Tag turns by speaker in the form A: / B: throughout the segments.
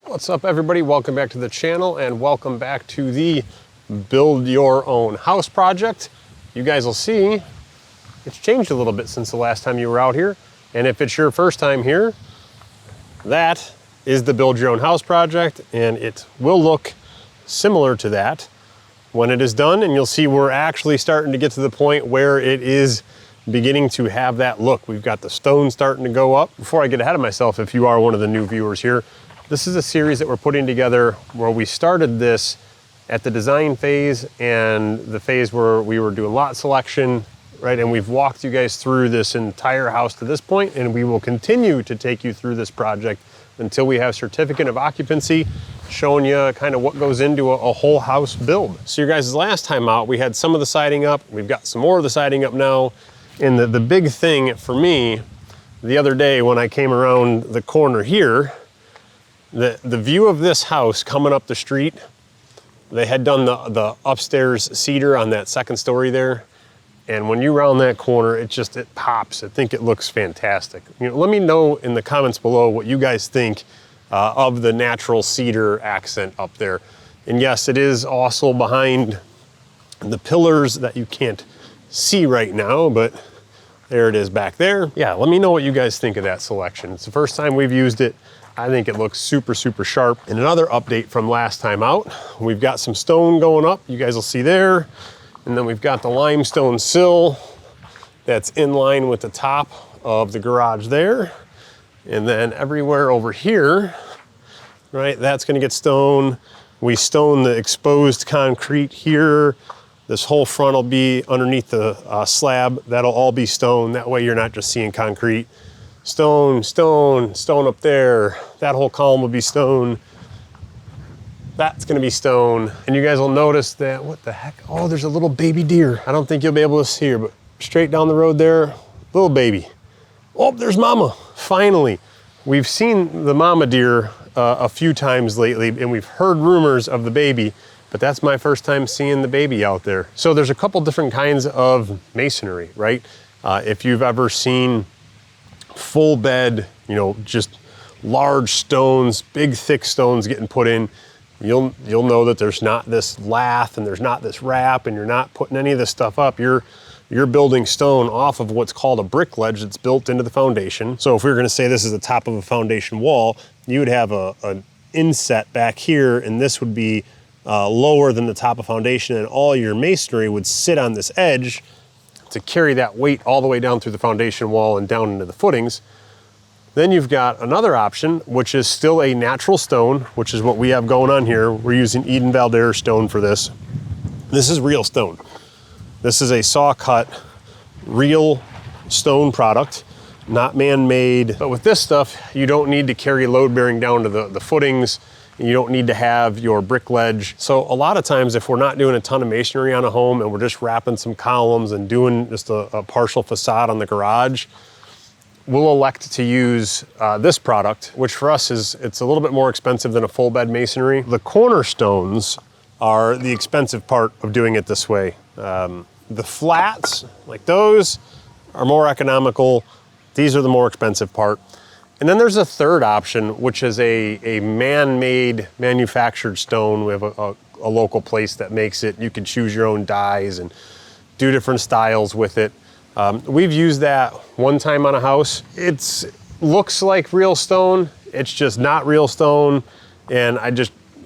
A: What's up, everybody? Welcome back to the channel and welcome back to the Build Your Own House project. You guys will see it's changed a little bit since the last time you were out here. And if it's your first time here, that is the Build Your Own House project, and it will look similar to that when it is done. And you'll see we're actually starting to get to the point where it is beginning to have that look. We've got the stone starting to go up. Before I get ahead of myself, if you are one of the new viewers here, this is a series that we're putting together where we started this at the design phase and the phase where we were doing lot selection, right? And we've walked you guys through this entire house to this point, and we will continue to take you through this project until we have certificate of occupancy, showing you kind of what goes into a whole house build. So your guys' last time out, we had some of the siding up. We've got some more of the siding up now. And the big thing for me, the other day when I came around the corner here, the view of this house coming up the street, they had done the upstairs cedar on that second story there. And when you round that corner, it pops. I think it looks fantastic. Let me know in the comments below what you guys think of the natural cedar accent up there. And yes, it is also behind the pillars that you can't see right now, but there it is back there. Yeah, let me know what you guys think of that selection. It's the first time we've used it. I think it looks super, super sharp. And another update from last time out, we've got some stone going up. You guys will see there. And then we've got the limestone sill that's in line with the top of the garage there. And then everywhere over here, right, that's gonna get stone. We stone the exposed concrete here. This whole front will be underneath the slab. That'll all be stone. That way you're not just seeing concrete. Stone, stone, stone up there. That whole column will be stone. That's gonna be stone. And you guys will notice that, what the heck? Oh, there's a little baby deer. I don't think you'll be able to see her, but straight down the road there, little baby. Oh, there's mama, finally. We've seen the mama deer a few times lately, and we've heard rumors of the baby, but that's my first time seeing the baby out there. So there's a couple different kinds of masonry, right? If you've ever seen full bed, just large stones, big thick stones getting put in, you'll know that there's not this lath and there's not this wrap, and you're not putting any of this stuff up. You're building stone off of what's called a brick ledge that's built into the foundation. So if we were gonna say this is the top of a foundation wall, you would have an inset back here, and this would be lower than the top of foundation, and all your masonry would sit on this edge to carry that weight all the way down through the foundation wall and down into the footings. Then you've got another option, which is still a natural stone, which is what we have going on here. We're using Eden Valdez stone for this. This is real stone. This is a saw cut, real stone product, not man-made. But with this stuff, you don't need to carry load bearing down to the footings. You don't need to have your brick ledge. So a lot of times, if we're not doing a ton of masonry on a home and we're just wrapping some columns and doing just a partial facade on the garage, we'll elect to use this product, which for us it's a little bit more expensive than a full bed masonry. The cornerstones are the expensive part of doing it this way. The flats, like those, are more economical. These are the more expensive part. And then there's a third option, which is a man-made manufactured stone. We have a local place that makes it. You can choose your own dyes and do different styles with it. We've used that one time on a house. It looks like real stone. It's just not real stone. And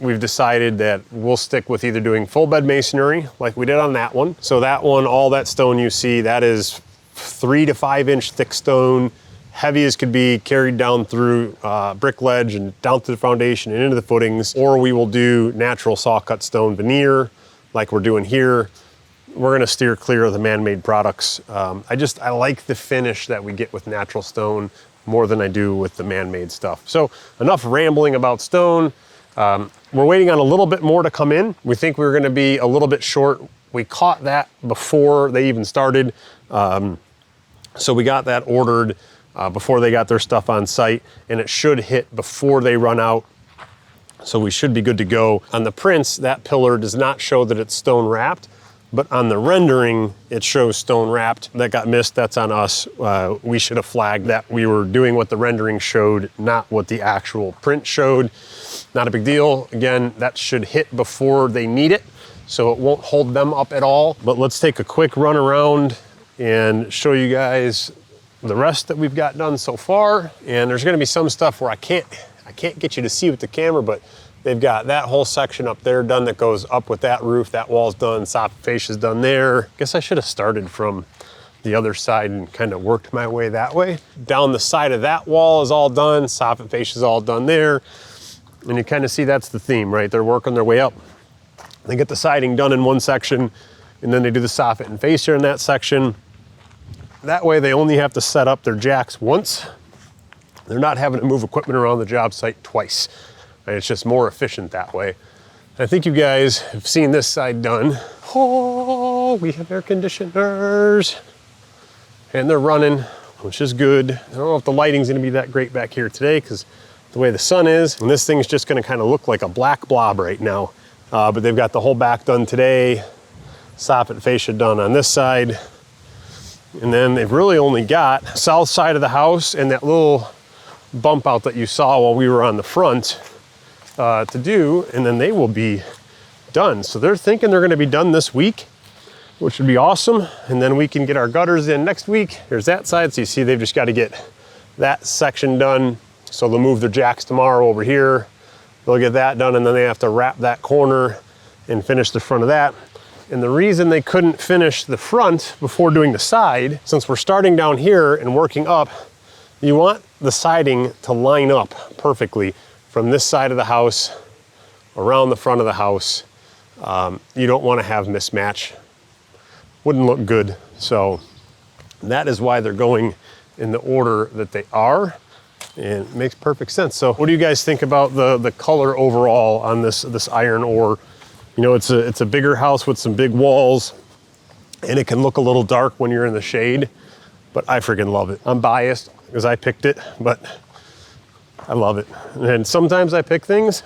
A: we've decided that we'll stick with either doing full bed masonry like we did on that one. So that one, all that stone you see, that is 3 to 5 inch thick stone, heavy as could be, carried down through brick ledge and down through the foundation and into the footings. Or we will do natural saw cut stone veneer like we're doing here. We're gonna steer clear of the man-made products. I like the finish that we get with natural stone more than I do with the man-made stuff. So enough rambling about stone. We're waiting on a little bit more to come in. We think we're gonna be a little bit short. We caught that before they even started. So we got that ordered before they got their stuff on site, and it should hit before they run out. So we should be good to go. On the prints, that pillar does not show that it's stone wrapped, but on the rendering, it shows stone wrapped. That got missed, that's on us. We should have flagged that we were doing what the rendering showed, not what the actual print showed. not a big deal. Again, that should hit before they need it, so it won't hold them up at all. But let's take a quick run around and show you guys the rest that we've got done so far. And there's gonna be some stuff where I can't get you to see with the camera, but they've got that whole section up there done that goes up with that roof. That wall's done, soffit fascia's done there. Guess I should have started from the other side and kind of worked my way that way. Down the side of that wall is all done, soffit fascia's all done there. And you kind of see that's the theme, right? They're working their way up. They get the siding done in one section, and then they do the soffit and fascia in that section. That way they only have to set up their jacks once. They're not having to move equipment around the job site twice. Right? It's just more efficient that way. I think you guys have seen this side done. Oh, we have air conditioners. And they're running, which is good. I don't know if the lighting's gonna be that great back here today because the way the sun is, and this thing's just gonna kind of look like a black blob right now. But they've got the whole back done today, soffit fascia done on this side. And then they've really only got south side of the house and that little bump out that you saw while we were on the front to do, and then they will be done. So they're thinking they're gonna be done this week, which would be awesome. And then we can get our gutters in next week. Here's that side. So you see they've just got to get that section done. So they'll move their jacks tomorrow over here. They'll get that done, and then they have to wrap that corner and finish the front of that. And the reason they couldn't finish the front before doing the side, since we're starting down here and working up, you want the siding to line up perfectly from this side of the house around the front of the house. You don't want to have mismatch. Wouldn't look good. So that is why they're going in the order that they are, and it makes perfect sense. So what do you guys think about the color overall on this iron ore? You know, it's a bigger house with some big walls, and it can look a little dark when you're in the shade, but I freaking love it. I'm biased because I picked it, but I love it. And sometimes I pick things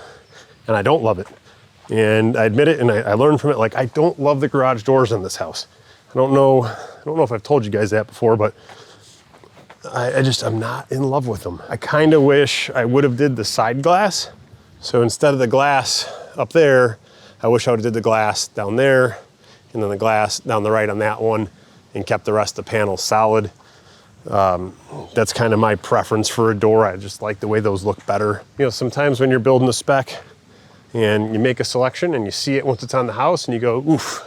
A: and I don't love it. And I admit it, and I learned from it, like, I don't love the garage doors in this house. I don't know if I've told you guys that before, but I'm not in love with them. I kind of wish I would have did the side glass. So instead of the glass up there, I wish I would have did the glass down there, and then the glass down the right on that one, and kept the rest of the panels solid. That's kind of my preference for a door. I just like the way those look better. You know, sometimes when you're building a spec and you make a selection and you see it once it's on the house and you go, oof,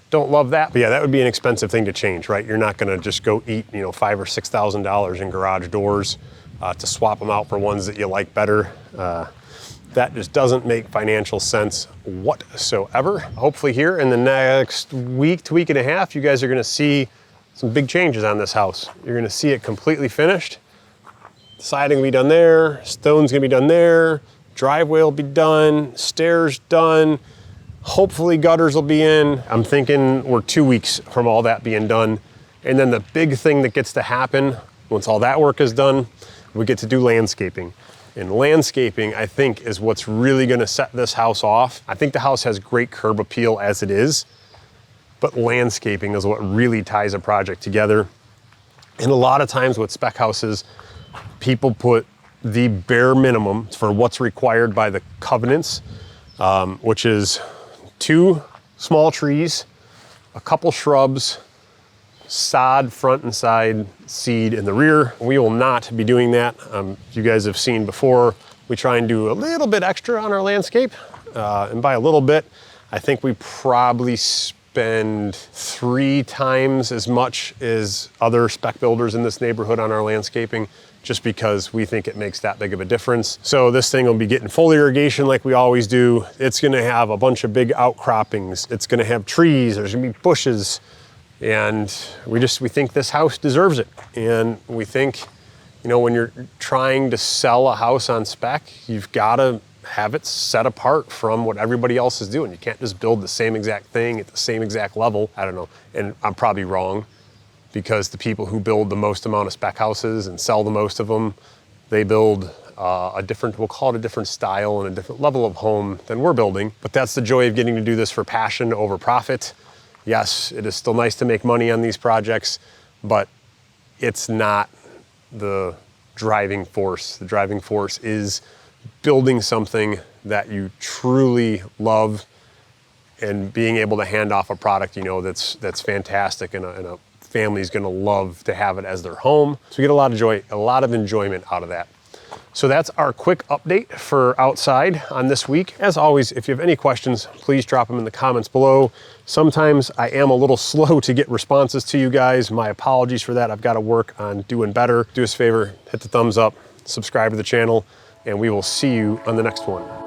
A: don't love that. But yeah, that would be an expensive thing to change, right? You're not gonna just go eat, you know, $5,000 or $6,000 in garage doors to swap them out for ones that you like better. That just doesn't make financial sense whatsoever. Hopefully here in the next week to week and a half, you guys are gonna see some big changes on this house. You're gonna see it completely finished. Siding will be done there, stone's gonna be done there, driveway will be done, stairs done, hopefully gutters will be in. I'm thinking we're 2 weeks from all that being done. And then the big thing that gets to happen once all that work is done, we get to do landscaping. And landscaping, I think, is what's really gonna set this house off. I think the house has great curb appeal as it is, but landscaping is what really ties a project together. And a lot of times with spec houses, people put the bare minimum for what's required by the covenants, which is 2 small trees, a couple shrubs, sod front and side, seed in the rear. We will not be doing that. You guys have seen before, we try and do a little bit extra on our landscape. And by a little bit, I think we probably spend 3 times as much as other spec builders in this neighborhood on our landscaping, just because we think it makes that big of a difference. So this thing will be getting full irrigation like we always do. It's gonna have a bunch of big outcroppings. It's gonna have trees, there's gonna be bushes. And we think this house deserves it. And we think, you know, when you're trying to sell a house on spec, you've gotta have it set apart from what everybody else is doing. You can't just build the same exact thing at the same exact level. I don't know, and I'm probably wrong, because the people who build the most amount of spec houses and sell the most of them, they build a different, we'll call it a different style and a different level of home than we're building. But that's the joy of getting to do this for passion over profit. Yes, it is still nice to make money on these projects, but it's not the driving force. The driving force is building something that you truly love and being able to hand off a product, you know, that's fantastic, and a family's gonna love to have it as their home. So we get a lot of joy, a lot of enjoyment out of that. So that's our quick update for outside on this week. As always, if you have any questions, please drop them in the comments below. Sometimes I am a little slow to get responses to you guys. My apologies for that. I've got to work on doing better. Do us a favor, hit the thumbs up, subscribe to the channel, and we will see you on the next one.